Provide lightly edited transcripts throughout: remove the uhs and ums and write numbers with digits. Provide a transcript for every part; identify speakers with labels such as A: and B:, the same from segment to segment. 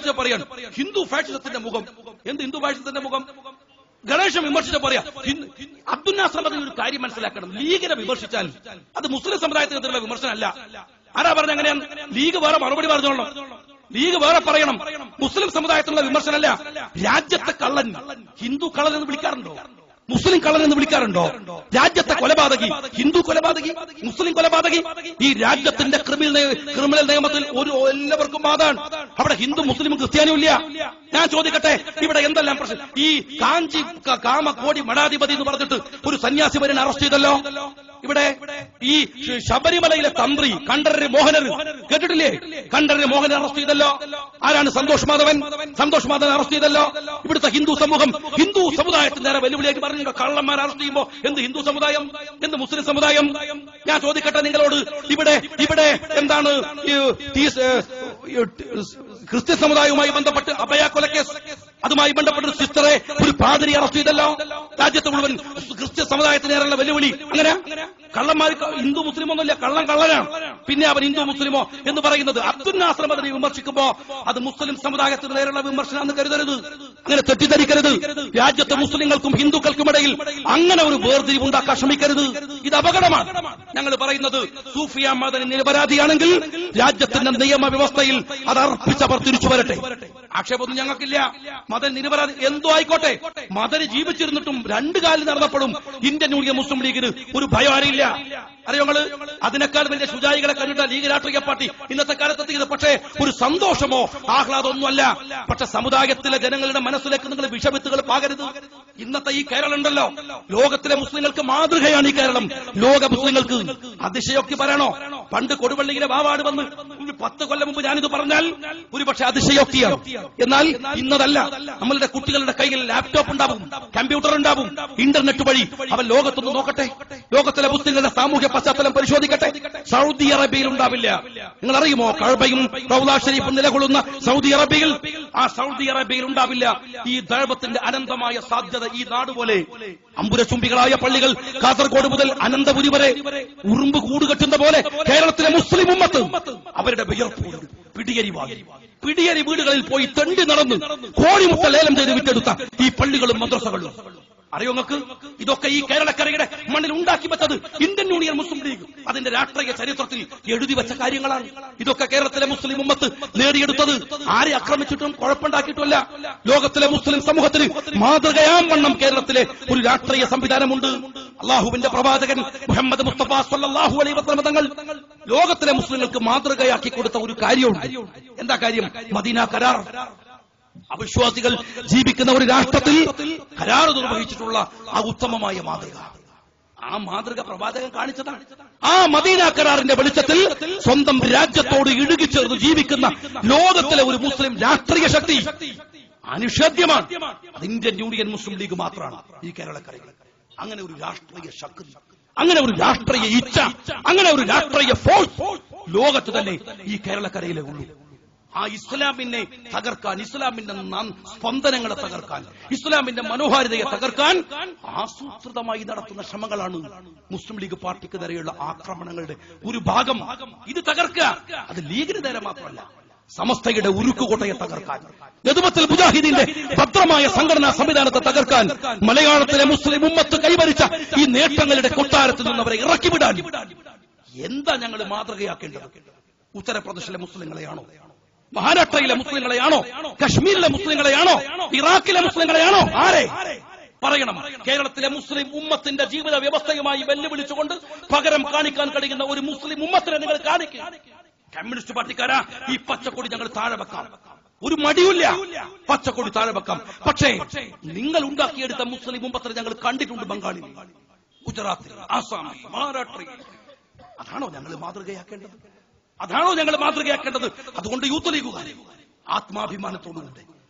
A: വിമർശിച്ച പറയാണ് ഹിന്ദു ഫാഷിസത്തിന്റെ മുഖം. എന്ത് ഹിന്ദു ഫാഷിസത്തിന്റെ മുഖം? ഗണേശൻ വിമർശിച്ച പറയാ. അബ്ദുൽ നാസർ മദനി ഒരു കാര്യം മനസ്സിലാക്കണം, ലീഗിനെ വിമർശിച്ചാൽ അത് മുസ്ലിം സമുദായത്തിനെതിരെയുള്ള വിമർശനമല്ല. ആരാ പറഞ്ഞ അങ്ങനെയാണ്? ലീഗ് വേറെ മറുപടി പറഞ്ഞോളണം, ലീഗ് വേറെ പറയണം. മുസ്ലിം സമുദായത്തിലുള്ള വിമർശനമല്ല. രാജ്യത്തെ കള്ളൻ ഹിന്ദു കള്ളൻ എന്ന് വിളിക്കാറുണ്ടോ? മുസ്ലിം കള്ളൻ എന്ന് വിളിക്കാറുണ്ടോ? രാജ്യത്തെ കൊലപാതകി ഹിന്ദു കൊലപാതകി, മുസ്ലിം കൊലപാതകി. ഈ രാജ്യത്തിന്റെ ക്രിമിനൽ നിയമത്തിൽ എല്ലാവർക്കും ബാധമാണ്. അവിടെ ഹിന്ദു മുസ്ലിം ക്രിസ്ത്യാനിയും ഇല്ല. ഞാൻ ചോദിക്കട്ടെ, ഇവിടെ എന്തെല്ലാം പ്രശ്നം? ഈ കാഞ്ചി കാമകോടി മഠാധിപതി എന്ന് പറഞ്ഞിട്ട് ഒരു സന്യാസി വരെ അറസ്റ്റ് ചെയ്തല്ലോ. ഇവിടെ ഈ ശബരിമലയിലെ തന്ത്രി കണ്ഠരര് മോഹനർ കേട്ടിട്ടില്ലേ? കണ്ഠരര് മോഹനർ അറസ്റ്റ് ചെയ്തല്ലോ. ആരാണ്? സന്തോഷ് മാധവൻ. സന്തോഷ് മാധവൻ അറസ്റ്റ് ചെയ്തല്ലോ. ഇവിടുത്തെ ഹിന്ദു സമൂഹം ഹിന്ദു സമുദായത്തിന് നേരെ വെല്ലുവിളിയായിട്ട് പറഞ്ഞു, കള്ളന്മാർ അറസ്റ്റ് ചെയ്യുമ്പോ എന്ത് ഹിന്ദു സമുദായം, എന്ത് മുസ്ലിം സമുദായം? ഞാൻ ചോദിക്കട്ടെ നിങ്ങളോട്, ഇവിടെ എന്താണ് ക്രിസ്ത്യൻ സമുദായവുമായി ബന്ധപ്പെട്ട് അഭയ കൊലക്കേസ്, അതുമായി ബന്ധപ്പെട്ട സിസ്റ്ററെ ഒരു പാതിരി അറസ്റ്റ് ചെയ്തല്ലോ. രാജ്യത്ത് മുഴുവൻ ക്രിസ്ത്യൻ സമുദായത്തിന് നേരെയുള്ള വെല്ലുവിളി. അങ്ങനെ കള്ളന്മാർ ഹിന്ദു മുസ്ലിം ഒന്നുമില്ല, കള്ളനാണ്. പിന്നെ അവൻ ഹിന്ദു മുസ്ലിമോ എന്ന് പറയുന്നത്? അബ്ദുൽ നാസർ മദനി വിമർശിക്കുമ്പോ അത് മുസ്ലിം സമുദായത്തിന് നേരെയുള്ള വിമർശനമെന്ന് കരുതരുത്, അങ്ങനെ തെറ്റിദ്ധരിക്കരുത്. രാജ്യത്തെ മുസ്ലിങ്ങൾക്കും ഹിന്ദുക്കൾക്കും ഇടയിൽ അങ്ങനെ ഒരു വേർതിരിവ് ഉണ്ടാക്കാൻ ശ്രമിക്കരുത്. ഇത് അപകടമാണ്. ഞങ്ങൾ പറയുന്നത് സൂഫിയ മദനി നിരപരാധിയാണെങ്കിൽ രാജ്യത്തിന്റെ നിയമവ്യവസ്ഥയിൽ അത് അർപ്പിച്ചവർ തിരിച്ചു വരട്ടെ. ആക്ഷേപമൊന്നും ഞങ്ങൾക്കില്ല. മദൻ നിരപരാധി എന്തോ ആയിക്കോട്ടെ. മദന് ജീവിച്ചിരുന്നിട്ടും രണ്ടു കാലിൽ നടന്നപ്പോഴും ഇന്ത്യൻ യൂണിയൻ മുസ്ലിം ലീഗിന് ഒരു ഭയം അറിയില്ല. അറിയോങ്ങള് അതിനേക്കാൾ വലിയ ശുചായികളെ കണ്ടിട്ട ലീഗ് രാഷ്ട്രീയ പാർട്ടി ഇന്നത്തെ കാലത്തെത്തിയത്. പക്ഷേ ഒരു സന്തോഷമോ ആഹ്ലാദമൊന്നുമല്ല. പക്ഷെ സമുദായത്തിലെ ജനങ്ങളുടെ മനസ്സിലേക്ക് നിങ്ങൾ വിഷവിത്തുകൾ പാകരുത്. ഇന്നത്തെ ഈ കേരളം ഉണ്ടല്ലോ, ലോകത്തിലെ മുസ്ലിങ്ങൾക്ക് മാതൃകയാണ് ഈ കേരളം. ലോക മുസ്ലിങ്ങൾക്ക് അതിശയോക്തി പറയണോ? പണ്ട് കൊടുവള്ളിയിലെ വാവാട് വന്ന് 10 കൊല്ലം മുമ്പ് ഞാനിത് പറഞ്ഞാൽ ഒരുപക്ഷെ അതിശയോക്തിയാണ്. എന്നാൽ ഇന്നതല്ല. നമ്മളുടെ കുട്ടികളുടെ കയ്യിൽ ലാപ്ടോപ്പ് ഉണ്ടാവും, കമ്പ്യൂട്ടർ ഉണ്ടാവും, ഇന്റർനെറ്റ് വഴി അവൻ ലോകത്തൊന്ന് നോക്കട്ടെ. ലോകത്തിലെ മുസ്ലിങ്ങളുടെ സാമൂഹ്യ പശ്ചാത്തലം പരിശോധിക്കട്ടെ. സൗദി അറേബ്യയിൽ ഉണ്ടാവില്ല. നിങ്ങൾ അറിയുമോ? കഅബയും റൗള ഷരീഫും നിലകൊള്ളുന്ന സൗദി അറേബ്യയിൽ, ആ സൗദി അറേബ്യയിൽ ഉണ്ടാവില്ല. ഈ ദൈവത്തിന്റെ അനന്തമായ സാധ്യത ഈ നാട് പോലെ അമ്പുരചുംബികളായ പള്ളികൾ കാസർഗോഡ് മുതൽ അനന്തപുരി വരെ ഉറുമ്പ് കൂടുകെട്ടുന്ന പോലെ കേരളത്തിലെ മുസ്ലിം ഉമ്മത്ത് അവരുടെ വിയർപ്പ് പിടിയരി വീടുകളിൽ പോയി തെണ്ടി നടന്ന് കോഴിമുട്ട ലേലം ചെയ്ത് വിറ്റെടുത്ത ഈ പള്ളികളും മദ്രസകളും അറിയോ നിങ്ങൾക്ക്? ഇതൊക്കെ ഈ കേരളക്കരയുടെ മണ്ണിൽ ഉണ്ടാക്കി വെച്ചത് ഇന്ത്യൻ യൂണിയൻ മുസ്ലിം ലീഗ് അതിന്റെ രാഷ്ട്രീയ ചരിത്രത്തിൽ എഴുതി വെച്ച കാര്യങ്ങളാണ്. ഇതൊക്കെ കേരളത്തിലെ മുസ്ലിം ഉമ്മത്ത് നേടിയെടുത്തത് ആരെ ആക്രമിച്ചിട്ടും കുഴപ്പമുണ്ടാക്കിയിട്ടുമല്ല. ലോകത്തിലെ മുസ്ലിം സമൂഹത്തിന് മാതൃകയാം വണ്ണം കേരളത്തിലെ ഒരു രാഷ്ട്രീയ സംവിധാനമുണ്ട്. അള്ളാഹുവിന്റെ പ്രവാചകൻ മുഹമ്മദ് മുസ്തഫ സല്ലല്ലാഹു അലൈഹി വസല്ലം തങ്ങൾ ലോകത്തിലെ മുസ്ലിങ്ങൾക്ക് മാതൃകയാക്കി കൊടുത്ത ഒരു കാര്യമുണ്ട്. എന്താ കാര്യം? മദീന കരാർ. അവിശ്വാസികൾ ജീവിക്കുന്ന ഒരു രാഷ്ട്രത്തിൽ കരാർ നിർവഹിച്ചിട്ടുള്ള ആ ഉത്തമമായ മാതൃക, ആ മാതൃക പ്രവാചകൻ കാണിച്ചതാണ്. ആ മദീന കരാറിന്റെ വെളിച്ചത്തിൽ സ്വന്തം രാജ്യത്തോട് ഇഴുകിച്ചേർന്ന് ജീവിക്കുന്ന ലോകത്തിലെ ഒരു മുസ്ലിം രാഷ്ട്രീയ ശക്തി അനിഷേധ്യമാണ്. അത് ഇന്ത്യൻ യൂണിയൻ മുസ്ലിം ലീഗ് മാത്രമാണ് ഈ കേരളക്കരയിൽ. അങ്ങനെ ഒരു രാഷ്ട്രീയ ശക്തി, അങ്ങനെ ഒരു രാഷ്ട്രീയ ഇച്ഛ, അങ്ങനെ ഒരു രാഷ്ട്രീയ ഫോഴ്സ് ലോകത്ത് തന്നെ ഈ കേരളക്കരയിലേ ഉള്ളൂ. ആ ഇസ്ലാമിനെ തകർക്കാൻ, ഇസ്ലാമിന്റെ സ്പന്ദനങ്ങളെ തകർക്കാൻ, ഇസ്ലാമിന്റെ മനോഹാരിതയെ തകർക്കാൻ ആസൂത്രിതമായി നടത്തുന്ന ശ്രമങ്ങളാണ് മുസ്ലിം ലീഗ് പാർട്ടിക്ക് നേരെയുള്ള ആക്രമണങ്ങളുടെ ഒരു ഭാഗം. ഇത് തകർക്കുക അത് ലീഗിന് നേരെ മാത്രമല്ല, സമസ്തയുടെ ഉരുക്കുകോട്ടയെ തകർക്കാൻ, നെതുമത്തുൽ മുജാഹിദീന്റെ ഭദ്രമായ സംഘടനാ സംവിധാനത്തെ തകർക്കാൻ, മലയാളത്തിലെ മുസ്ലിം ഉമ്മത്ത് കൈവരിച്ച ഈ നേട്ടങ്ങളുടെ കൊട്ടാരത്തിൽ നിന്നവരെ ഇറക്കിവിടാൻ എന്താ ഞങ്ങൾ മാതൃകയാക്കേണ്ടത്? ഉത്തർപ്രദേശിലെ മുസ്ലിങ്ങളെയാണോ? മഹാരാഷ്ട്രയിലെ മുസ്ലിങ്ങളെയാണോ? കശ്മീരിലെ മുസ്ലിങ്ങളെയാണോ? ഇറാഖിലെ മുസ്ലിങ്ങളെയാണോ? ആരെ പറയണം? കേരളത്തിലെ മുസ്ലിം ഉമ്മത്തിന്റെ ജീവിത വ്യവസ്ഥയുമായി വെല്ലുവിളിച്ചുകൊണ്ട് പകരം കാണിക്കാൻ കഴിയുന്ന ഒരു മുസ്ലിം ഉമ്മത്തിനെ നിങ്ങൾ കാണിക്കുക. കമ്മ്യൂണിസ്റ്റ് പാർട്ടിക്കാരാ, ഈ പച്ചക്കൊടി ഞങ്ങൾ താഴെ വെക്കാം, ഒരു മടിയില്ല, പച്ചക്കൊടി താഴെ വെക്കാം. പക്ഷേ നിങ്ങൾ ഉണ്ടാക്കിയെടുത്ത മുസ്ലിം ഉമ്മത്തിനെ ഞങ്ങൾ കണ്ടിട്ടുണ്ട് ബംഗാളിൽ, ഗുജറാത്തിൽ, ആസാമിൽ, മഹാരാഷ്ട്രയിൽ. അതാണോ ഞങ്ങൾ മാതൃകയാക്കേണ്ടത്? അതാണോ ഞങ്ങൾ മാതൃകയാക്കേണ്ടത്? അതുകൊണ്ട് യൂത്ത് ലീഗുകാർ ആത്മാഭിമാനത്തോടുകൂടി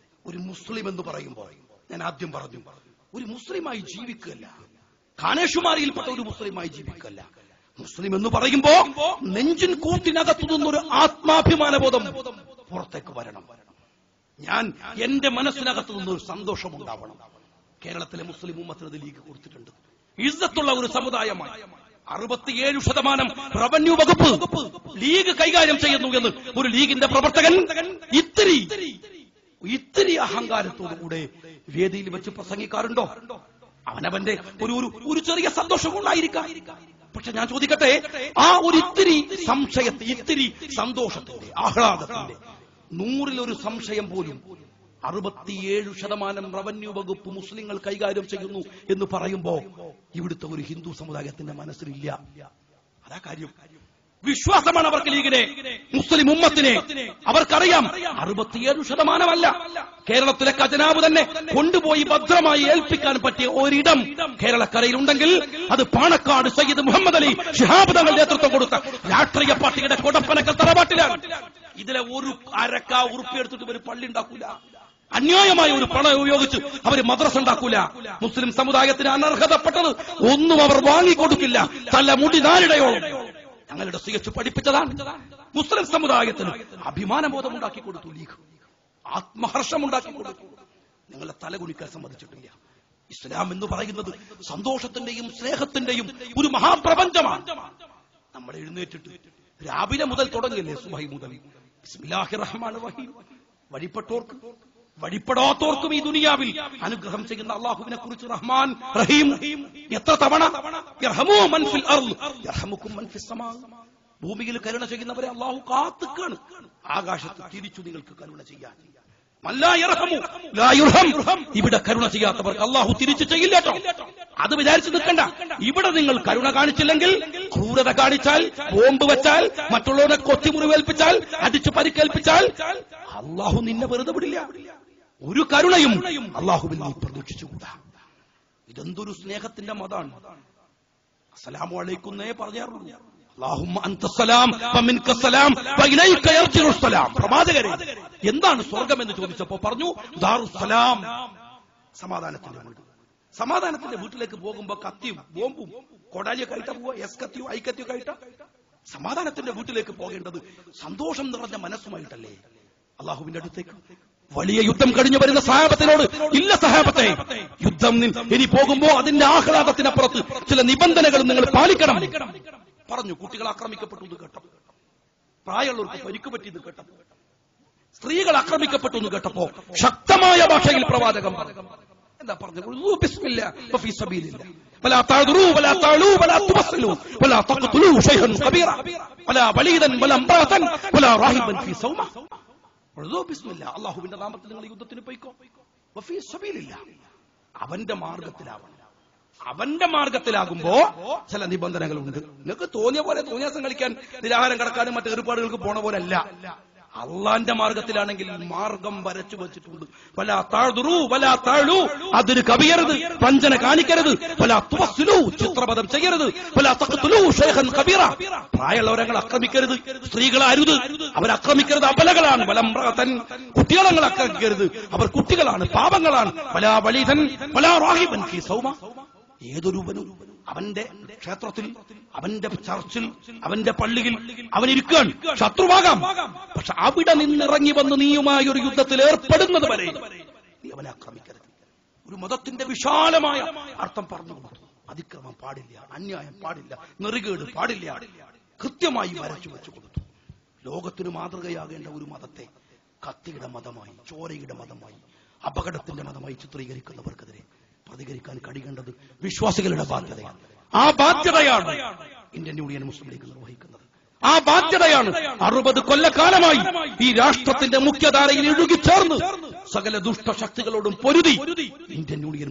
A: ഒരു മുസ്ലിം എന്ന് പറയുമ്പോൾ, ഞാൻ ആദ്യം പറഞ്ഞു, ഒരു മുസ്ലിമായി ജീവിക്കല്ല, ഖാനേഷുമാരിയിൽപ്പെട്ട ഒരു മുസ്ലിമായി ജീവിക്കല്ല. മുസ്ലിം എന്ന് പറയുമ്പോ നെഞ്ചിൻ കൂട്ടിനകത്തു നിന്നൊരു ആത്മാഭിമാനബോധം പുറത്തേക്ക് വരണം. ഞാൻ എന്റെ മനസ്സിനകത്തു നിന്നൊരു സന്തോഷമുണ്ടാവണം. കേരളത്തിലെ മുസ്ലിം ഉമ്മത്തിന് ലീഗ് കൊടുത്തിട്ടുണ്ട്. ഇസ്സത്തുള്ള ഒരു സമുദായമായി 67% റവന്യൂ വകുപ്പ് ലീഗ് കൈകാര്യം ചെയ്യുന്നു എന്ന് ഒരു ലീഗിന്റെ പ്രവർത്തകൻ ഇത്തിരി ഇത്തിരി അഹങ്കാരത്തോടുകൂടെ വേദിയിൽ വെച്ച് പ്രസംഗിക്കാറുണ്ടോ? അവനവന്റെ ഒരു ചെറിയ സന്തോഷം കൊണ്ടായിരിക്കാം. പക്ഷെ ഞാൻ ചോദിക്കട്ടെ, ആ ഒരു ഇത്തിരി സംശയത്തെ, ഇത്തിരി സന്തോഷത്തിന്റെ, ആഹ്ലാദത്തിന്റെ 100-ൽ സംശയം പോലും 67% റവന്യൂ വകുപ്പ് മുസ്ലിങ്ങൾ കൈകാര്യം ചെയ്യുന്നു എന്ന് പറയുമ്പോ ഇവിടുത്തെ ഒരു ഹിന്ദു സമുദായത്തിന്റെ മനസ്സിലില്ല. അതാ കാര്യം. വിശ്വാസമാണ് അവർക്ക് ലീഗിനെ, മുസ്ലിം ഉമ്മത്തിനെ. അവർക്കറിയാം 67%. കേരളത്തിലെ ഖജനാവ് തന്നെ കൊണ്ടുപോയി ഭദ്രമായി ഏൽപ്പിക്കാൻ പറ്റിയ ഒരിടം കേരളക്കരയിലുണ്ടെങ്കിൽ അത് പാണക്കാട് സയ്യിദ് മുഹമ്മദ് അലി ശിഹാബ് തങ്ങൾ നേതൃത്വം കൊടുത്ത രാഷ്ട്രീയ പാർട്ടിയുടെ കൊടപ്പനക്കൽ തറവാട്ടിലാണ്. ഇതിലെ ഒരു അരക്ക ഉറുപ്പിയെടുത്തിട്ട് ഒരു പള്ളി ഉണ്ടാക്കൂല. അന്യായമായ ഒരു പണം ഉപയോഗിച്ച് അവർ മദ്രസ ഉണ്ടാക്കൂല. മുസ്ലിം സമുദായത്തിന് അനർഹതപ്പെട്ടത് ഒന്നും അവർ വാങ്ങിക്കൊടുക്കില്ല. തലമുടി നാരിടയോളം ഞങ്ങളുടെ CH പഠിപ്പിച്ചതാണ്. മുസ്ലിം സമുദായത്തിന് അഭിമാനബോധം ഉണ്ടാക്കി കൊടുത്തു ലീഗ്, ആത്മഹർഷമുണ്ടാക്കി കൊടുത്തു. നിങ്ങളെ തലകുനിക്കാൻ സമ്മതിച്ചിട്ടില്ല. ഇസ്ലാം എന്ന് പറയുന്നത് സന്തോഷത്തിന്റെയും സ്നേഹത്തിന്റെയും ഒരു മഹാപ്രപഞ്ചമാണ്. നമ്മൾ എഴുന്നേറ്റിട്ട് രാവിലെ മുതൽ തുടങ്ങില്ലേ, സുബഹി മുതൽ ബിസ്മില്ലാഹിർ റഹ്മാനിർ റഹീം. വഴിപ്പെട്ടോർക്ക് വഴിപ്പെടാത്തോർക്കും ഈ ദുനിയാവിൽ അനുഗ്രഹം ചെയ്യുന്ന അള്ളാഹുവിനെ കുറിച്ച് റഹ്മാൻ റഹീം എത്ര തവണ. യർഹമു മൻ ഫിൽ അർള് യർഹമുക്കും മൻ ഫിസ് സമാ. ഭൂമിയിൽ കരുണ ചെയ്യുന്നവരെ അള്ളാഹു കാത്തുക്കാണ്. ആകാശത്ത് തിരിച്ചു നിങ്ങൾക്ക് കരുണ ചെയ്യാൻ. ഇവിടെ കരുണ ചെയ്യാത്തവർക്ക് അള്ളാഹു തിരിച്ചു ചെയ്യില്ല കേട്ടോ. അത് വിചാരിച്ചു നിൽക്കണ്ട. ഇവിടെ നിങ്ങൾ കരുണ കാണിച്ചില്ലെങ്കിൽ, ക്രൂരത കാണിച്ചാൽ, ബോംബ് വെച്ചാൽ, മറ്റുള്ളവരെ കൊത്തിമുറിവേൽപ്പിച്ചാൽ, അടിച്ചു പരിക്കേൽപ്പിച്ചാൽ അള്ളാഹു നിന്നെ വെറുതെ വിടില്ല. ഒരു കരുണയും അള്ളാഹുവിൽ നീ പ്രതീക്ഷിച്ചുകൂടാ. ഇതെന്തൊരു സ്നേഹത്തിന്റെ മതാണ്. അസ്സലാമു അലൈക്കും എന്നേ പറഞ്ഞാറുള്ളൂ. അല്ലാഹുമ്മ അൻതസ്സലാം വമിൻകസ്സലാം വഇലൈക യർജിഉസ്സലാം. പ്രവാചകരെ, എന്താണ് സ്വർഗം എന്ന് ചോദിച്ചപ്പോ പറഞ്ഞു ദാറുസ്സലാം, സമാധാനത്തിന്റെ വീട്. സമാധാനത്തിന്റെ വീട്ടിലേക്ക് പോകുമ്പോ കത്തിയും ബോംബും കൊടാലിയൊക്കെ ആയിട്ടാ പോവുക, എസ് കത്തിയോ ഐ കത്തിയോ ആയിട്ടാ. സമാധാനത്തിന്റെ വീട്ടിലേക്ക് പോകേണ്ടത് സന്തോഷം നിറഞ്ഞ മനസ്സുമായിട്ടല്ലേ അള്ളാഹുവിന്റെ അടുത്തേക്ക്. വലിയ യുദ്ധം കഴിഞ്ഞു വരുന്ന സഹാബത്തിനോട്, ഇല്ല സഹാബത്തെ, യുദ്ധം ഇനി പോകുമ്പോ അതിന്റെ ആഹ്ലാദത്തിനപ്പുറത്ത് ചില നിബന്ധനകൾ നിങ്ങൾ പാലിക്കണം പറഞ്ഞു. കുട്ടികൾ ആക്രമിക്കപ്പെട്ടു എന്ന് കേട്ടപ്പോ, പ്രായമുള്ളവർക്ക് പരിക്ക് പറ്റിയെന്ന് കേട്ടപ്പോ, സ്ത്രീകൾ ആക്രമിക്കപ്പെട്ടു എന്ന് കേട്ടപ്പോ ശക്തമായ ഭാഷയിൽ പ്രവാചകം എന്താ പറഞ്ഞു? ബിസ്മില്ലാ വഫീ സബീലില്ലാ വലാ തഅദുറൂ വലാ തഅലൂ വലാ തുബസ്സിലൂ വലാ തഖ്തുലൂ ശൈഖൻ കബീറ വലാ വലീദൻ വലാ ഇംറഅതൻ വലാ റാഹിബൻ ഫീ സൗമ. ബിസ്മില്ലാ, അല്ലാഹുവിന്റെ നാമത്തിൽ നിങ്ങൾ യുദ്ധത്തിന് പോയിക്കോ. വഫീ സബീലില്ലാ, അവന്റെ മാർഗത്തിലാവണം. അവന്റെ മാർഗത്തിലാകുമ്പോ ചില നിബന്ധനകളുണ്ട്. നിങ്ങൾക്ക് തോന്നിയ പോലെ തോന്നിയാസം കളിക്കാൻ, നിരാഹാരം കടക്കാനും മറ്റു ഏർപ്പാടുകൾക്ക് പോണ പോലെ അല്ല. അള്ളാന്റെ മാർഗത്തിലാണെങ്കിൽ മാർഗം വരച്ചു വെച്ചിട്ടുണ്ട്. വലാ തഅദുറൂ വലാ തഅലൂ, അതിന് കവിയരുത്, വഞ്ചന കാണിക്കരുത്. വലാ തുവസ്സിലൂ, ചിത്രപദം ചെയ്യരുത്. വലാ തഖ്തുലൂ ശൈഖൻ കബീറ, പ്രായമുള്ളവരെ ആക്രമിക്കരുത്. സ്ത്രീകളെ അരുത്, അവരാക്രമിക്കരുത്, അബലകളാണ്. വലംറഅതൻ, കുട്ടികളെ ആക്രമിക്കരുത്, അവർ കുട്ടികളാണ്, പാപങ്ങളാണ്. വലാ വലീദൻ വലാ റാഹിബൻ ഫീ സൗമ, ഏതൊരുവനും അവന്റെ ക്ഷേത്രത്തിൽ, അവന്റെ ചർച്ചിൽ, അവന്റെ പള്ളിയിൽ അവനിരിക്കാൻ ശത്രുവാകാം. പക്ഷെ അവിടെ നിന്നിറങ്ങി വന്ന് നീയുമായി ഒരു യുദ്ധത്തിൽ ഏർപ്പെടുന്നത് വരെ നീ അവനെ ആക്രമിക്കരുത്. ഒരു മതത്തിന്റെ വിശാലമായ അർത്ഥം പറഞ്ഞു കൊടുത്തു. അതിക്രമം പാടില്ല, അന്യായം പാടില്ല, നെറികേട് പാടില്ല, കൃത്യമായി വരച്ചു വെച്ചു കൊടുത്തു. ലോകത്തിന് മാതൃകയാകേണ്ട ഒരു മതത്തെ കത്തിയുടെ മതമായി, ചോരയുടെ മതമായി, അപകടത്തിന്റെ മതമായി ചിത്രീകരിക്കുന്നവർക്കെതിരെ പ്രതികരിക്കാൻ കഴിയേണ്ടത് വിശ്വാസികളുടെ ബാധ്യതയാണ്. ആ ബാധ്യതയാണ് ഇന്ത്യൻ യൂണിയൻ മുസ്ലിം ലീഗ് നിർവഹിക്കുന്നത്. ആ ബാധ്യതയാണ് 60 കൊല്ലക്കാലമായി ഈ രാഷ്ട്രത്തിന്റെ മുഖ്യധാരയിൽ ഇഴുകിച്ചേർന്ന് സകല ദുഷ്ടശക്തികളോടും പൊരുതി ഇന്ത്യൻ യൂണിയൻ